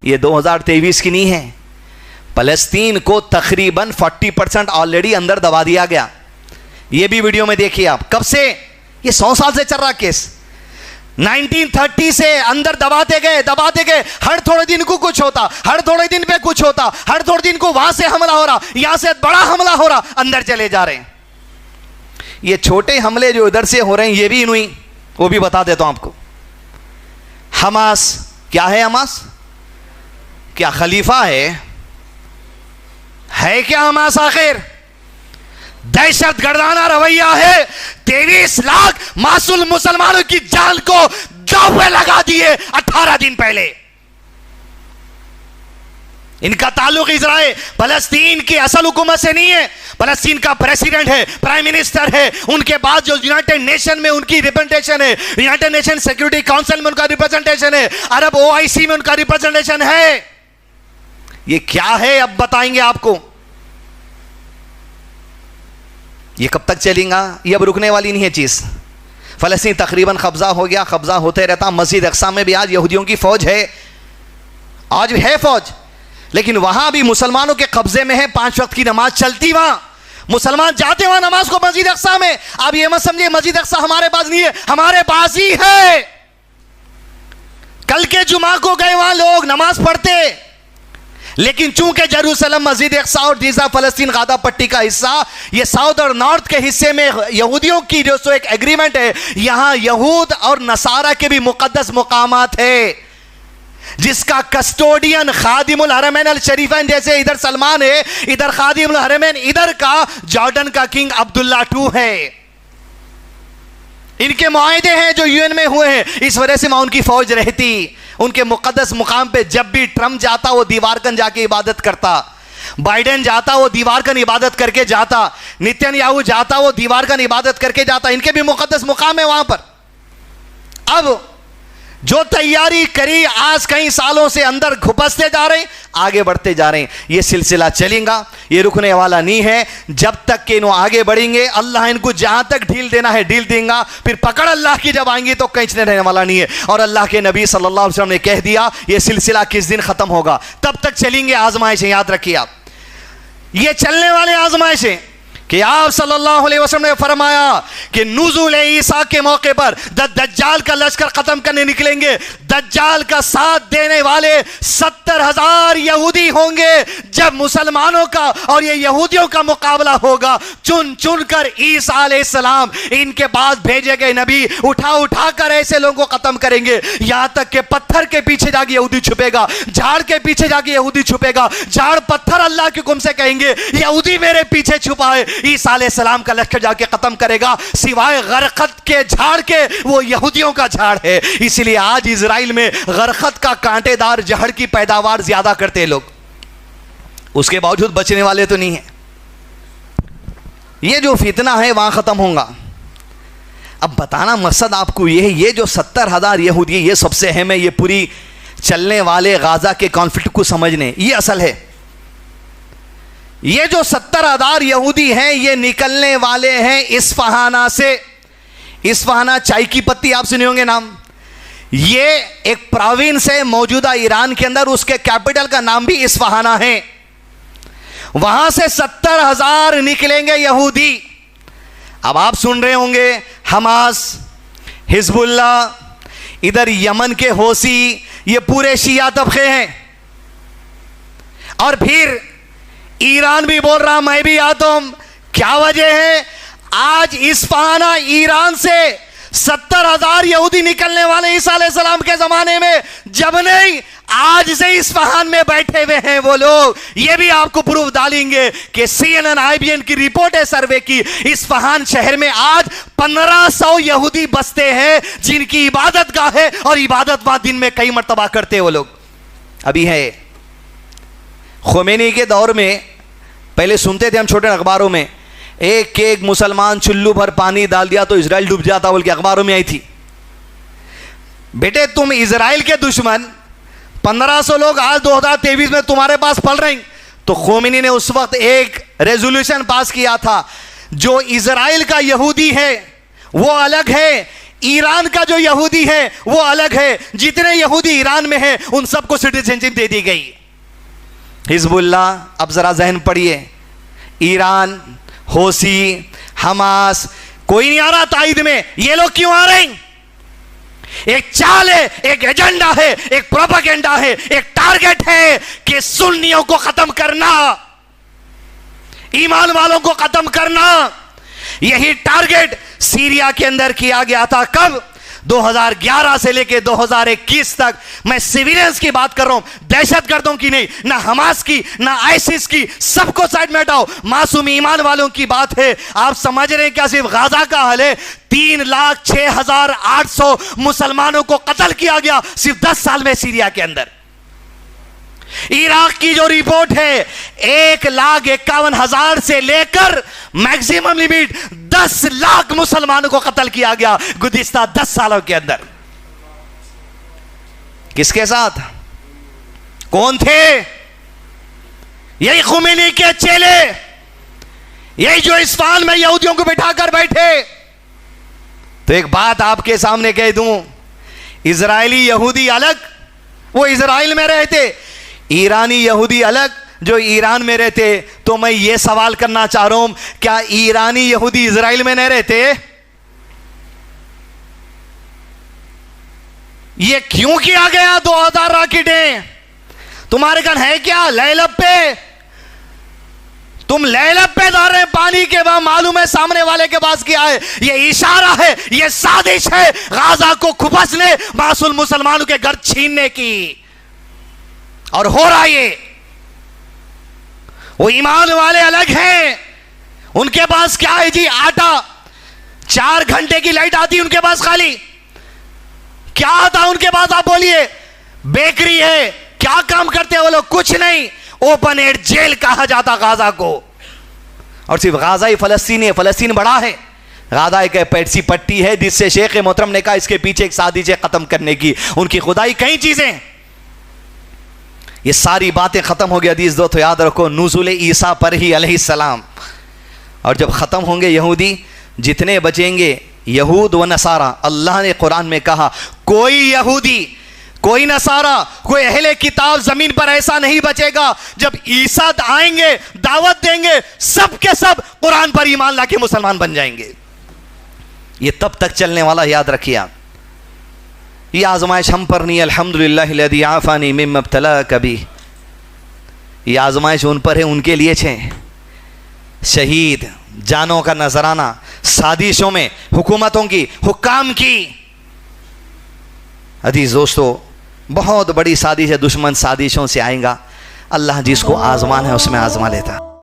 ये 2023 की नहीं है। फलस्तीन को तकरीबन 40% ऑलरेडी अंदर दबा दिया गया। ये भी वीडियो में देखिए आप। कब से? ये 100 साल से चल रहा केस। 1930 से अंदर दबाते गए। हर थोड़े दिन को कुछ होता, हर थोड़े दिन पे कुछ होता, हर थोड़े दिन को वहां से हमला हो रहा, यहां से बड़ा हमला हो रहा, अंदर चले जा रहे हैं। ये छोटे हमले जो इधर से हो रहे हैं ये भी इन्हीं, वो भी बता देता हूं आपको। हमास क्या है? हमास क्या खलीफा है क्या हमास? आखिर दहशत गर्दाना रवैया है। 23 लाख मासूम मुसलमानों की जान को दांव पे लगा दिए 18 दिन पहले। इनका ताल्लुक इजराइल फलस्तीन की असल हुकूमत से नहीं है। फलस्तीन का प्रेसिडेंट है, प्राइम मिनिस्टर है, उनके बाद जो यूनाइटेड नेशन में उनकी रिप्रेजेंटेशन है, यूनाइटेड नेशन सिक्योरिटी काउंसिल में उनका रिप्रेजेंटेशन है, अरब OIC में उनका रिप्रेजेंटेशन है। ये क्या है अब बताएंगे आपको। ये कब तक चलेगा? ये अब रुकने वाली नहीं है चीज। फलस्तीन तकरीबन कब्जा हो गया, कब्जा होते रहता। मस्जिद अक्सा में भी आज यहूदियों की फौज है, आज है फौज, लेकिन वहां भी मुसलमानों के कब्जे में है। 5 वक्त की नमाज चलती वहां, मुसलमान जाते वहां नमाज को मस्जिद अक्सा में। आप ये मत समझिए मस्जिद अक्सा हमारे पास नहीं है, हमारे पास ही है। कल के जुमा को गए वहां लोग नमाज पढ़ते, लेकिन चूंकि जेरूसलम, मस्जिद अक्सा और दीजा फलस्तीन गाजा पट्टी का हिस्सा, ये साउथ और नॉर्थ के हिस्से में यहूदियों की जो सो एक एग्रीमेंट है, यहां यहूद और नसारा के भी मुकद्दस मुकामात है, जिसका कस्टोडियन खादिमुल हरमैन अल शरीफैन, जैसे इधर सलमान है, इधर खादिमुल हरमैन, इधर का जॉर्डन का किंग अब्दुल्ला II है। इनके मुआहदे हैं जो UN में हुए हैं, इस वजह से वहां उनकी फौज रहती। उनके मुकद्दस मुकाम पे जब भी ट्रंप जाता वो दीवारकन जाके इबादत करता, बाइडेन जाता वो दीवारकन इबादत करके जाता, नेतन्याहू जाता वो दीवारकन इबादत करके जाता। इनके भी मुकद्दस मुकाम है वहां पर। अब जो तैयारी करी, आज कई सालों से अंदर घुपसते जा रहे हैं, आगे बढ़ते जा रहे हैं। ये सिलसिला चलेगा, ये रुकने वाला नहीं है। जब तक कि इन्हों आगे बढ़ेंगे, अल्लाह इनको जहां तक ढील देना है ढील देगा। फिर पकड़ अल्लाह की जब आएंगी तो कहीं रहने वाला नहीं है। और अल्लाह के नबी सल्लल्लाहु अलैहि वसल्लम ने कह दिया ये सिलसिला किस दिन खत्म होगा। तब तक चलेंगे आजमाइशें। याद रखिए आप, ये चलने वाले आजमाइशें कि आप सल्लल्लाहु अलैहि वसल्लम ने फरमाया कि नुज़ूल ईसा के मौके पर दज्जाल का लश्कर खत्म करने निकलेंगे। दज्जाल का साथ देने वाले 70,000 यहूदी होंगे। जब मुसलमानों का और ये यहूदियों का मुकाबला होगा, चुन चुन कर ईसा अलैहिस्सलाम, इनके पास भेजे गए नबी उठा उठा कर ऐसे लोगों को खत्म करेंगे, यहां तक कि पत्थर के पीछे जाके यहूदी छुपेगा, झाड़ के पीछे जाके यहूदी छुपेगा। झाड़ पत्थर अल्लाह के हुक्म से कहेंगे यहूदी मेरे पीछे छुपा है। ईसा अलैहिस्सलाम का लश्कर जाके खत्म करेगा, सिवाय गरखत के झाड़ के, वो यहूदियों का झाड़ है। इसलिए आज इजराइल में गरखत का कांटेदार जहर की पैदावार ज्यादा करते हैं लोग, उसके बावजूद बचने वाले तो नहीं है। ये जो फितना है वहां खत्म होगा। अब बताना मकसद आपको ये है, ये जो 70,000 यहूदी, ये सबसे अहम है। ये पूरी चलने वाले गाजा के कॉन्फ्लिक्ट को समझने, ये असल है। ये जो 70,000 यहूदी हैं, ये निकलने वाले हैं इस्फहाना से। इस्फहाना चाय की पत्ती, आप सुने होंगे नाम। ये एक प्रोविंस है मौजूदा ईरान के अंदर, उसके कैपिटल का नाम भी इस्फहाना है। वहां से 70,000 निकलेंगे यहूदी। अब आप सुन रहे होंगे हमास, हिजबुल्ला, इधर यमन के होसी, ये पूरे शिया तबके हैं। और फिर ईरान भी बोल रहा मैं भी आता हूं। क्या वजह है? आज इस्फहाना ईरान से 70,000 यहूदी निकलने वाले ईसा अलैहिस्सलाम के जमाने में, जब नहीं आज से इस्फहान में बैठे हुए हैं वो लोग। ये भी आपको प्रूफ डालेंगे कि CNN IBN की रिपोर्ट है, सर्वे की। इस्फहान शहर में आज 1500 यहूदी बसते हैं, जिनकी इबादत गाह है और इबादत वहां दिन में कई मर्तबा करते हैं वो लोग। अभी है खुमैनी के दौर में, पहले सुनते थे हम छोटे अखबारों में, एक मुसलमान चुल्लू भर पानी डाल दिया तो इजराइल डूब जाता, बोल के अखबारों में आई थी। बेटे तुम इजराइल के दुश्मन, 1500 लोग आज 2023 में तुम्हारे पास पल रहे हैं। तो खुमैनी ने उस वक्त एक रेजोल्यूशन पास किया था, जो इजराइल का यहूदी है वो अलग है, ईरान का जो यहूदी है वो अलग है, जितने यहूदी ईरान में हैं उन सबको सिटीजनशिप दे दी गई। हिजबुल्लाह, अब जरा जहन पढ़िए, ईरान, होसी, हमास, कोई नहीं आ रहा ताइद में, ये लोग क्यों आ रहे हैं? एक चाल है, एक एजेंडा है, एक प्रोपेगेंडा है, एक टारगेट है कि सुन्नियों को खत्म करना, ईमान वालों को खत्म करना। यही टारगेट सीरिया के अंदर किया गया था। कब? 2011 से लेकर 2021 तक। मैं सिविलियंस की बात कर रहा हूं, दहशतगर्दों की नहीं, ना हमास की, ना आईसिस की, सबको साइड में हटाओ, मासूम ईमान वालों की बात है। आप समझ रहे हैं क्या सिर्फ गाजा का हाल है? 3,06,800 मुसलमानों को कत्ल किया गया सिर्फ 10 साल में सीरिया के अंदर। इराक की जो रिपोर्ट है 1,51,000 से लेकर मैक्सिमम लिमिट 10 लाख मुसलमानों को कत्ल किया गया गुज़िश्ता 10 सालों के अंदर। किसके साथ? कौन थे? यही खुमैनी के चेले, यही जो इस्फहान में यहूदियों को बिठाकर बैठे। तो एक बात आपके सामने कह दूं, इजरायली यहूदी अलग, वो इजराइल में रहते, ईरानी यहूदी अलग जो ईरान में रहते। तो मैं ये सवाल करना चाह रहा हूं, क्या ईरानी यहूदी इजराइल में नहीं रहते? ये क्यों किया गया? 2000 रॉकेटें तुम्हारे कन है क्या? लैलब पे तुम लैलब पे दार रहे पानी के, वहां मालूम है सामने वाले के पास क्या है। ये इशारा है, ये साजिश है गाजा को खुपसने, मासूम मुसलमानों के घर छीनने की। और हो रहा ये। वो ईमान वाले अलग हैं, उनके पास क्या है जी? आटा, 4 घंटे की लाइट आती है उनके पास खाली। क्या आता उनके पास? आप बोलिए। बेकरी है, क्या काम करते हैं वो लोग? कुछ नहीं। ओपन एयर जेल कहा जाता गाजा को। और सिर्फ गाजा ही फलस्तीन है, फलस्तीन बड़ा है। गाजा एक पैटसी पट्टी है जिससे शेख मोहतरम ने कहा इसके पीछे एक साजिश है खत्म करने की, उनकी खुदाई कई चीजें। ये सारी बातें खत्म हो गई। हदीस दो तो याद रखो, नुज़ुल ईसा पर ही अलैहिस्सलाम। और जब खत्म होंगे यहूदी, जितने बचेंगे यहूद व नसारा, अल्लाह ने कुरान में कहा कोई यहूदी, कोई नसारा, कोई अहले किताब जमीन पर ऐसा नहीं बचेगा। जब ईसा आएंगे, दावत देंगे, सब के सब कुरान पर ईमान लाके मुसलमान बन जाएंगे। ये तब तक चलने वाला, याद रखिए आप। ये आजमाइश हम पर नहीं, अल्हम्दुलिल्लाहिल्लज़ी आफ़ानी मिम्मा इब्तला कभी। ये आजमाइश उन पर है, उनके लिए छे। शहीद, जानों का नजराना, साजिशों में हुकूमतों की, हुक्काम की। अजीज दोस्तों, बहुत बड़ी साजिश है, दुश्मन साजिशों से आएगा। अल्लाह जिसको आजमान है उसमें आजमा लेता।